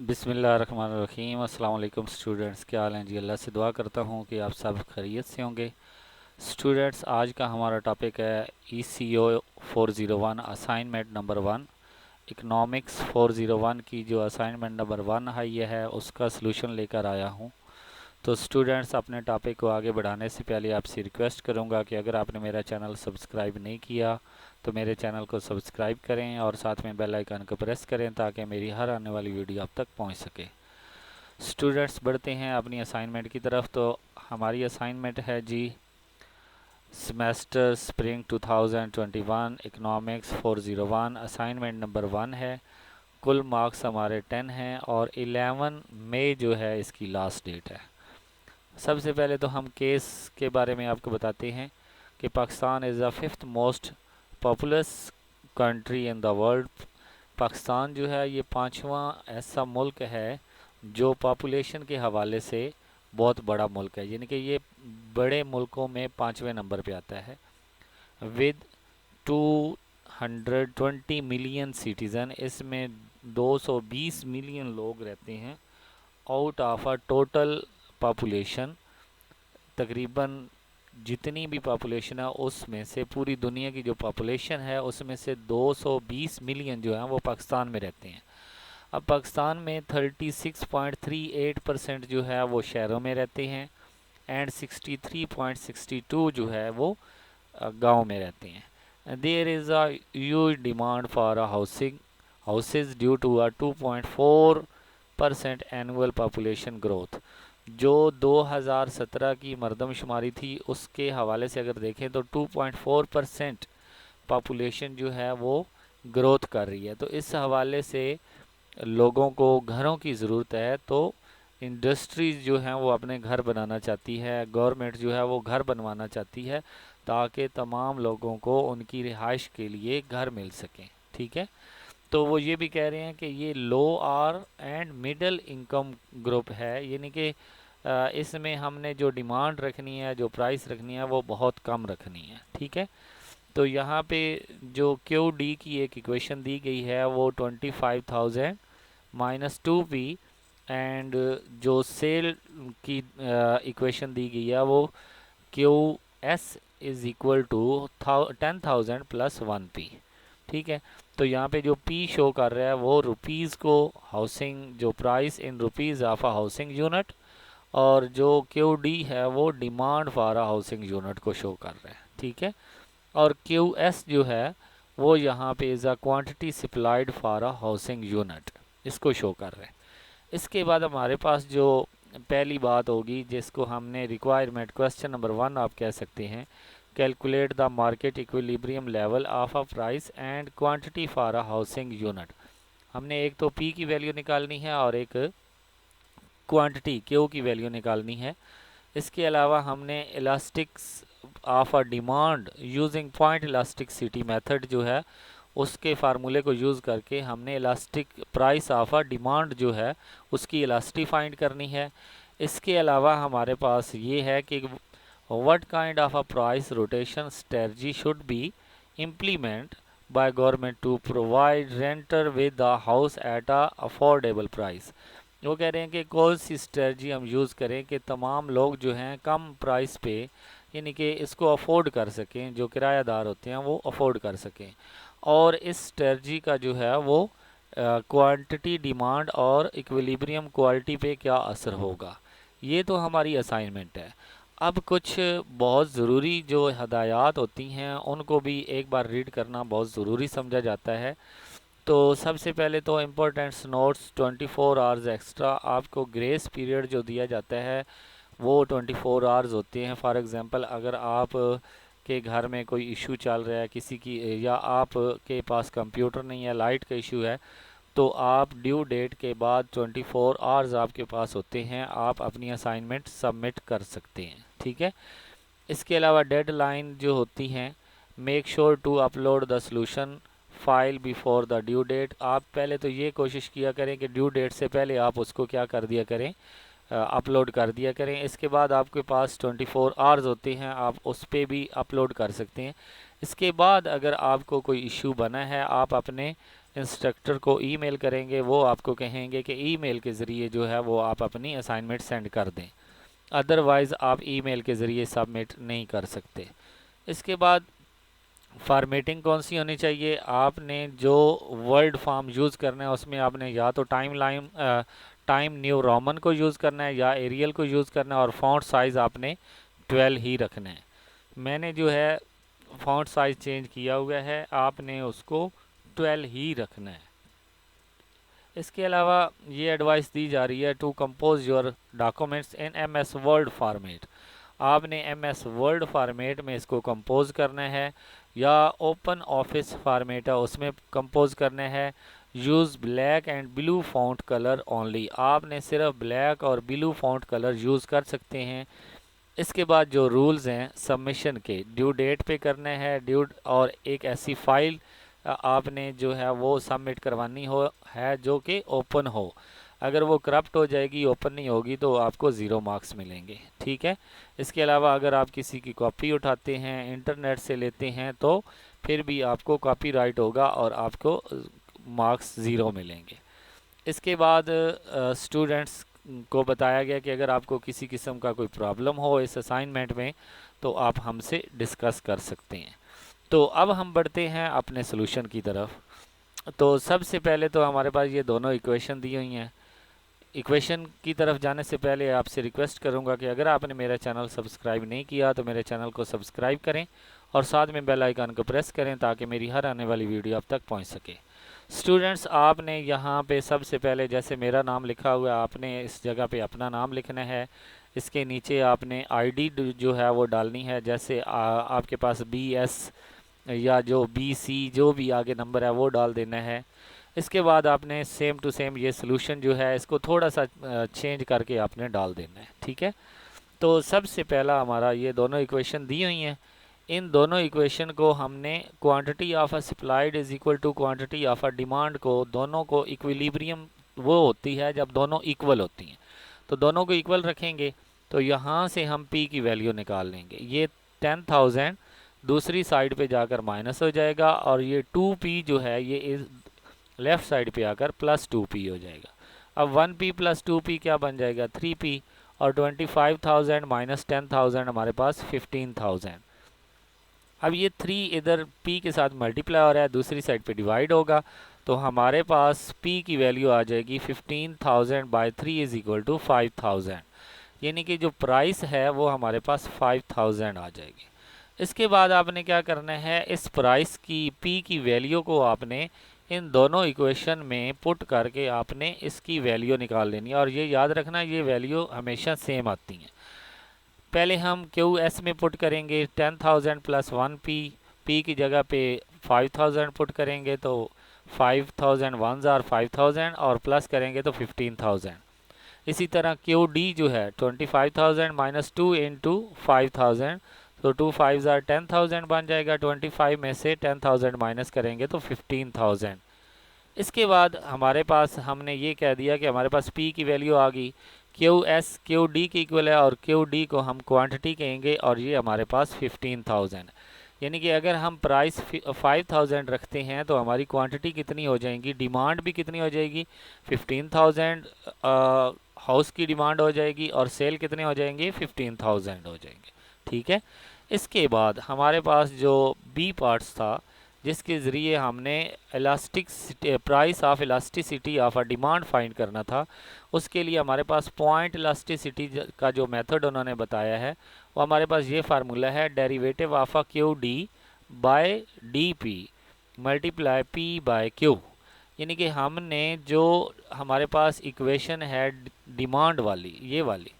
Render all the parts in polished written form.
बिस्मिल्लाहिर्रहमानिर्रहीम। अस्सलाम वालेकुम स्टूडेंट्स, क्या हाल हैं जी। अल्लाह से दुआ करता हूँ कि आप सब खैरियत से होंगे। स्टूडेंट्स, आज का हमारा टॉपिक है ECO 401 असाइनमेंट नंबर 1। इकनॉमिक्स 401 की जो असाइनमेंट नंबर 1 है ये है, उसका सलूशन लेकर आया हूँ। तो स्टूडेंट्स, अपने टॉपिक को आगे बढ़ाने से पहले आपसे रिक्वेस्ट करूँगा कि अगर आपने मेरा चैनल सब्सक्राइब नहीं किया तो मेरे चैनल को सब्सक्राइब करें और साथ में बेल आइकन को प्रेस करें ताकि मेरी हर आने वाली वीडियो आप तक पहुंच सके। स्टूडेंट्स, बढ़ते हैं अपनी असाइनमेंट की तरफ। तो हमारी असाइनमेंट है जी, semester spring 2021 economics 401 assignment number 1 है। कुल मार्क्स हमारे 10 हैं और 11 मई जो है इसकी लास्ट डेट है। सबसे पहले तो हम केस के बारे में आपको बताते हैं कि Pakistan is the fifth most populous country in the world. Pakistan जो है ये पांचवा ऐसा मुल्क है जो पॉपुलेशन के हवाले से बहुत बड़ा मुल्क है, यानी कि ये बड़े मुल्कों में पांचवें नंबर पे आता है विद 220 मिलियन सिटीज़न। इसमें 220 मिलियन लोग रहते हैं out of a total population. तकरीबन जितनी भी पॉपुलेशन है उसमें से, पूरी दुनिया की जो पॉपुलेशन है उसमें से 220 मिलियन जो है वो पाकिस्तान में रहते हैं। अब पाकिस्तान में 36.38% जो है वो शहरों में रहते हैं एंड 63.62 जो है वो गांव में रहते हैं। There is a huge demand for a houses due to a 2.4% annual population growth. जो 2017 की मरदमशुमारी थी उसके हवाले से अगर देखें तो 2.4% पॉपुलेशन जो है वो ग्रोथ कर रही है। तो इस हवाले से लोगों को घरों की ज़रूरत है, तो इंडस्ट्रीज़ जो हैं वो अपने घर बनाना चाहती है, गवर्नमेंट जो है वो घर बनवाना चाहती है ताकि तमाम लोगों को उनकी रिहाइश के लिए घर मिल सकें। ठीक है, तो वो ये भी कह रहे हैं कि ये lower and middle income group है, यानी कि इसमें हमने जो डिमांड रखनी है, जो प्राइस रखनी है वो बहुत कम रखनी है। ठीक है, तो यहाँ पे जो QD की एक इक्वेशन दी गई है वो 25,000 -2p एंड जो सेल की इक्वेशन दी गई है वो QS is equal to 10,000 plus 1p। ठीक है, तो यहाँ पे जो P शो कर रहा है वो रुपीज़ को, हाउसिंग जो price in rupees of a housing unit, और जो QD है वो demand for a housing unit को शो कर रहा है। ठीक है, और QS जो है वो यहाँ पे is a quantity supplied for a housing unit, इसको शो कर रहे हैं। इसके बाद हमारे पास जो पहली बात होगी जिसको हमने रिक्वायरमेंट क्वेश्चन नंबर 1 आप कह सकते हैं, calculate the market equilibrium level of a price and quantity for a housing unit. हमने एक तो P की वैल्यू निकालनी है और एक क्वांटिटी Q की वैल्यू निकालनी है। इसके अलावा हमने elastics of a demand using point elasticity method जो है उसके फार्मूले को यूज़ करके हमने elastic price of a demand जो है उसकी इलास्टी फाइंड करनी है। इसके अलावा हमारे पास ये है कि what kind of a price rotation strategy should be implement by government to provide renter with the house at a affordable price. वो कह रहे हैं कि कौन सी स्ट्रेटजी हम यूज़ करें कि तमाम लोग जो हैं कम प्राइस पे, यानी कि इसको अफोर्ड कर सकें, जो किरायादार होते हैं वो अफोर्ड कर सकें। और इस स्ट्रेटजी का जो है वो क्वांटिटी डिमांड और इक्विलिब्रियम क्वालिटी पे क्या असर होगा। ये तो हमारी असाइनमेंट है। अब कुछ बहुत ज़रूरी जो हदायत होती हैं उनको भी एक बार रीड करना बहुत ज़रूरी समझा जाता है। तो सबसे पहले तो इम्पोर्टेंट्स नोट्स 24 आवर्स एक्स्ट्रा, आपको ग्रेस पीरियड जो दिया जाता है वो 24 आवर्स होते हैं। फॉर एग्ज़ाम्पल, अगर आप के घर में कोई इशू चल रहा है किसी की, या आप के पास कंप्यूटर नहीं है, लाइट का इशू है, तो आप ड्यू डेट के बाद 24 आवर्स आपके पास होते हैं, आप अपनी असाइनमेंट सबमिट कर सकते हैं। ठीक है, इसके अलावा डेडलाइन जो होती हैं, make sure to upload the solution file before the due date. आप पहले तो ये कोशिश किया करें कि ड्यू डेट से पहले आप उसको क्या कर दिया करें, अपलोड कर दिया करें। इसके बाद आपके पास 24 आवर्स होते हैं, आप उस पर भी अपलोड कर सकते हैं। इसके बाद अगर आपको कोई इशू बना है, आप अपने इंस्ट्रक्टर को ईमेल करेंगे, वो आपको कहेंगे कि ईमेल के ज़रिए जो है वो आप अपनी असाइनमेंट सेंड कर दें, अदरवाइज़ आप ईमेल के ज़रिए सबमिट नहीं कर सकते। इसके बाद फॉर्मेटिंग कौन सी होनी चाहिए, आपने जो वर्ड फॉर्म यूज़ करना है उसमें आपने या तो टाइम न्यू रोमन को यूज़ करना है या एरियल को यूज़ करना है, और फॉन्ट साइज़ आपने 12 ही रखना है। मैंने जो है फॉन्ट साइज़ चेंज किया हुआ है, आपने उसको 12 ही रखना है। इसके अलावा ये एडवाइस दी जा रही है to compose your documents in MS word format. आपने MS वर्ड फॉर्मेट में इसको कंपोज करना है या ओपन ऑफिस फॉर्मेट है उसमें कंपोज करना है। Use black and blue font colour only, आपने सिर्फ ब्लैक और ब्लू फॉन्ट कलर यूज़ कर सकते हैं। इसके बाद जो रूल्स हैं सबमिशन के, ड्यू डेट पे करना है, और एक ऐसी फाइल आपने जो है वो सबमिट करवानी है जो कि ओपन हो। अगर वो करप्ट हो जाएगी, ओपन नहीं होगी, तो आपको 0 मार्क्स मिलेंगे, ठीक है। इसके अलावा अगर आप किसी की कॉपी उठाते हैं, इंटरनेट से लेते हैं, तो फिर भी आपको कॉपीराइट होगा और आपको मार्क्स 0 मिलेंगे। इसके बाद स्टूडेंट्स को बताया गया कि अगर आपको किसी किस्म का कोई प्रॉब्लम हो इस असाइनमेंट में तो आप हमसे डिस्कस कर सकते हैं। तो अब हम बढ़ते हैं अपने सोल्यूशन की तरफ। तो सबसे पहले तो हमारे पास ये दोनों इक्वेशन दी हुई हैं। इक्वेशन की तरफ जाने से पहले आपसे रिक्वेस्ट करूंगा कि अगर आपने मेरा चैनल सब्सक्राइब नहीं किया तो मेरे चैनल को सब्सक्राइब करें और साथ में बेल आइकन को प्रेस करें ताकि मेरी हर आने वाली वीडियो आप तक पहुंच सके। स्टूडेंट्स, आपने यहाँ पे सबसे पहले जैसे मेरा नाम लिखा हुआ है, आपने इस जगह पे अपना नाम लिखना है। इसके नीचे आपने आईडी जो है वो डालनी है, जैसे आपके पास BS या जो BC जो भी आगे नंबर है वो डाल देना है। इसके बाद आपने सेम टू सेम ये सोल्यूशन जो है इसको थोड़ा सा चेंज करके आपने डाल देना है, ठीक है। तो सबसे पहला हमारा ये दोनों इक्वेशन दी हुई हैं, इन दोनों इक्वेशन को हमने quantity of a supplied is equal to quantity of a demand को, दोनों को इक्विलिब्रियम वो होती है जब दोनों इक्वल होती हैं, तो दोनों को इक्वल रखेंगे तो यहाँ से हम P की वैल्यू निकाल लेंगे। ये 10,000 दूसरी साइड पे जाकर माइनस हो जाएगा और ये 2P जो है ये इस लेफ़्ट साइड पे आकर प्लस 2P हो जाएगा। अब 1P प्लस 2P क्या बन जाएगा, 3P, और 25,000 माइनस 10,000 हमारे पास 15,000। अब ये 3 इधर P के साथ मल्टीप्लाई हो रहा है, दूसरी साइड पे डिवाइड होगा, तो हमारे पास P की वैल्यू आ जाएगी 15,000 बाई 3 इज इक्वल टू 5,000, यानी कि जो प्राइस है वो हमारे पास 5,000 आ जाएगी। इसके बाद आपने क्या करना है, इस प्राइस की P की वैल्यू को आपने इन दोनों इक्वेशन में पुट करके आपने इसकी वैल्यू निकाल लेनी है, और ये याद रखना ये वैल्यू हमेशा सेम आती हैं। पहले हम QS में पुट करेंगे 10,000 प्लस 1P, P की जगह पे 5,000 पुट करेंगे तो 5,000 1 जार 5,000 और प्लस करेंगे तो 15,000। इसी तरह QD जो है 25,000 माइनस 2 इंटू 5,000, तो 2 5 जार 10,000 बन जाएगा। 25 में से 10,000 माइनस करेंगे तो 15,000। इसके बाद हमारे पास हमने ये कह दिया कि हमारे पास P की वैल्यू आ गई, QS QD की इक्वल है और QD को हम क्वांटिटी कहेंगे और ये हमारे पास 15,000, यानी कि अगर हम प्राइस 5,000 रखते हैं तो हमारी क्वांटिटी कितनी हो जाएगी, डिमांड भी कितनी हो जाएगी, 15,000 हाउस की डिमांड हो जाएगी और सेल कितने हो जाएंगे, 15,000 हो जाएंगे, ठीक है। इसके बाद हमारे पास जो B पार्ट्स था जिसके ज़रिए हमने price of elasticity of a demand find करना था, उसके लिए हमारे पास पॉइंट इलास्टिसिटी का जो मेथड उन्होंने बताया है वो हमारे पास ये फार्मूला है, derivative of a QD by DP multiply P by Q, यानी कि हमने जो हमारे पास इक्वेशन है डिमांड वाली, ये वाली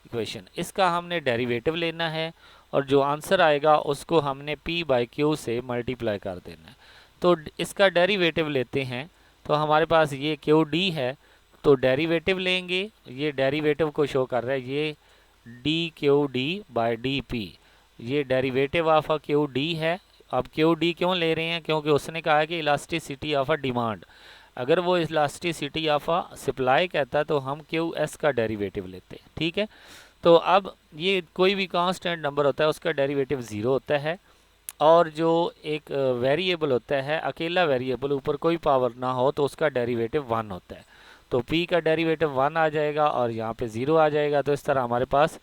इक्वेशन, इसका हमने डेरिवेटिव लेना है और जो आंसर आएगा उसको हमने P बाई Q से मल्टीप्लाई कर देना है। तो इसका डेरिवेटिव लेते हैं तो हमारे पास ये QD है, तो डेरिवेटिव लेंगे, ये डेरिवेटिव को शो कर रहा है, ये DQD बाई DP, ये डेरिवेटिव ऑफ अ QD है। अब QD क्यों ले रहे हैं, क्योंकि उसने कहा है कि इलास्टिसिटी ऑफ अ डिमांड, अगर वो इलास्टिसिटी ऑफ अ सप्लाई कहता है तो हम QS का डेरिवेटिव लेते हैं, ठीक है। तो अब ये कोई भी कांस्टेंट नंबर होता है उसका डेरिवेटिव 0 होता है और जो एक वेरिएबल होता है, अकेला वेरिएबल, ऊपर कोई पावर ना हो, तो उसका डेरिवेटिव 1 होता है। तो p का डेरिवेटिव 1 आ जाएगा और यहाँ पे 0 आ जाएगा। तो इस तरह हमारे पास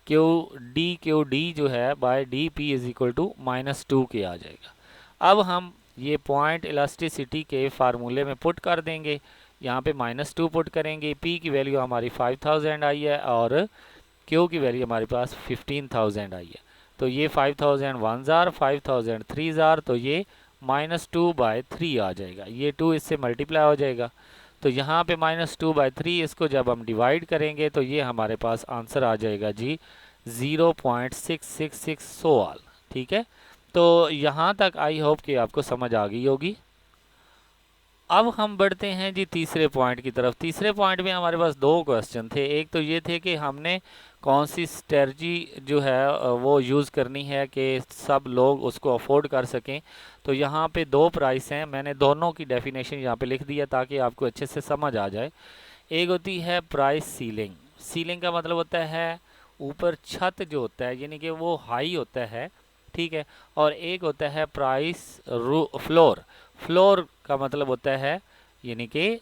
क्यू डी जो है by D P is equal to -2 के आ जाएगा। अब हम ये पॉइंट इलास्टिसिटी के फार्मूले में पुट कर देंगे। यहाँ पे -2 पुट करेंगे, p की वैल्यू हमारी 5000 आई है और q की वैल्यू हमारे पास 15000 आई है। तो ये 5000 1 जार, 5000 3 जार, तो ये -2/3 आ जाएगा। ये 2 इससे मल्टीप्लाई हो जाएगा। तो यहाँ पे -2/3 इसको जब हम डिवाइड करेंगे तो ये हमारे पास आंसर आ जाएगा जी 0.666 सोल। ठीक है, तो यहाँ तक आई होप कि आपको समझ आ गई होगी। अब हम बढ़ते हैं जी तीसरे पॉइंट की तरफ। तीसरे पॉइंट में हमारे पास दो क्वेश्चन थे। एक तो ये थे कि हमने कौन सी स्ट्रेटजी जो है वो यूज़ करनी है कि सब लोग उसको अफोर्ड कर सकें। तो यहाँ पे दो प्राइस हैं, मैंने दोनों की डेफिनेशन यहाँ पे लिख दिया ताकि आपको अच्छे से समझ आ जाए। एक होती है प्राइस सीलिंग। सीलिंग का मतलब होता है ऊपर छत जो होता है, यानी कि वो हाई होता है। ठीक है, और एक होता है प्राइस फ्लोर। फ्लोर का मतलब होता है यानी कि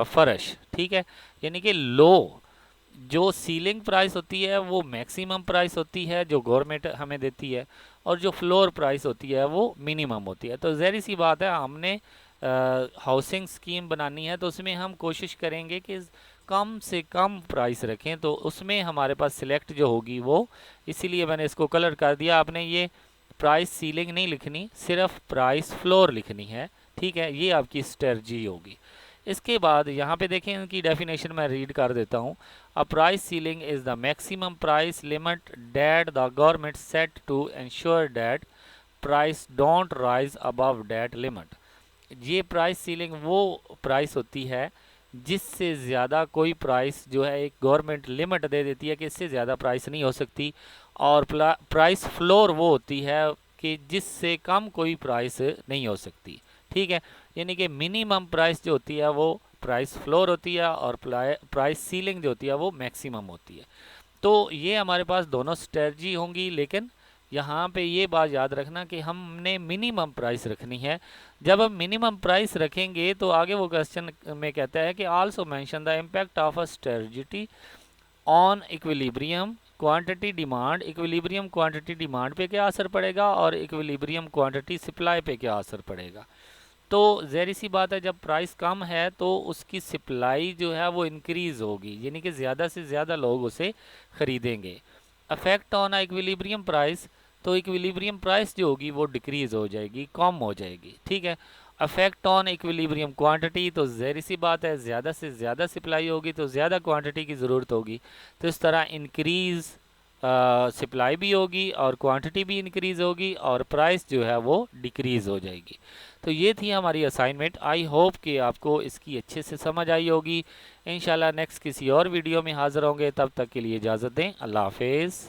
फर्श। ठीक है, यानी कि लो जो सीलिंग प्राइस होती है वो मैक्सिमम प्राइस होती है जो गवर्नमेंट हमें देती है, और जो फ्लोर प्राइस होती है वो मिनिमम होती है। तो ज़ाहिर सी बात है, हमने हाउसिंग स्कीम बनानी है तो उसमें हम कोशिश करेंगे कि कम से कम प्राइस रखें। तो उसमें हमारे पास सिलेक्ट जो होगी वो, इसीलिए मैंने इसको कलर कर दिया। आपने ये प्राइस सीलिंग नहीं लिखनी, सिर्फ प्राइस फ्लोर लिखनी है। ठीक है, ये आपकी स्ट्रेटजी होगी। इसके बाद यहाँ पे देखें, इनकी डेफिनेशन मैं रीड कर देता हूँ। A price ceiling is the maximum price limit that the government set to ensure that price don't rise above that limit. ये प्राइस सीलिंग वो प्राइस होती है जिससे ज़्यादा कोई प्राइस जो है एक गवर्नमेंट लिमिट दे देती है कि इससे ज़्यादा प्राइस नहीं हो सकती। और प्राइस फ्लोर वो होती है कि जिससे कम कोई प्राइस नहीं हो सकती। ठीक है, यानी कि मिनिमम प्राइस जो होती है वो प्राइस फ्लोर होती है और प्राइस सीलिंग जो होती है वो मैक्सिमम होती है। तो ये हमारे पास दोनों स्ट्रेटजी होंगी, लेकिन यहाँ पे ये बात याद रखना कि हमने मिनिमम प्राइस रखनी है। जब हम मिनिमम प्राइस रखेंगे तो आगे वो क्वेश्चन में कहता है कि also mention the impact of a strategy on equilibrium quantity demand. Equilibrium quantity demand पे क्या असर पड़ेगा और इक्विलिब्रियम क्वांटिटी सप्लाई पे क्या असर पड़ेगा। तो ज़ाहिर सी बात है, जब प्राइस कम है तो उसकी सप्लाई जो है वो इंक्रीज़ होगी, यानी कि ज़्यादा से ज़्यादा लोग उसे ख़रीदेंगे। अफेक्ट ऑन इक्विलिब्रियम प्राइस, तो इक्विलिब्रियम प्राइस जो होगी वो डिक्रीज़ हो जाएगी, कम हो जाएगी। ठीक है, अफेक्ट ऑन इक्विलिब्रियम क्वांटिटी, तो ज़ाहिर सी बात है ज़्यादा से ज़्यादा सप्लाई होगी तो ज़्यादा क्वांटिटी की ज़रूरत होगी। तो इस तरह इंक्रीज़ सप्लाई भी होगी और क्वांटिटी भी इंक्रीज़ होगी और प्राइस जो है वो डिक्रीज़ हो जाएगी। तो ये थी हमारी असाइनमेंट। आई होप कि आपको इसकी अच्छे से समझ आई होगी। इंशाल्लाह नेक्स्ट किसी और वीडियो में हाज़िर होंगे, तब तक के लिए इजाज़त दें। अल्लाह हाफिज़।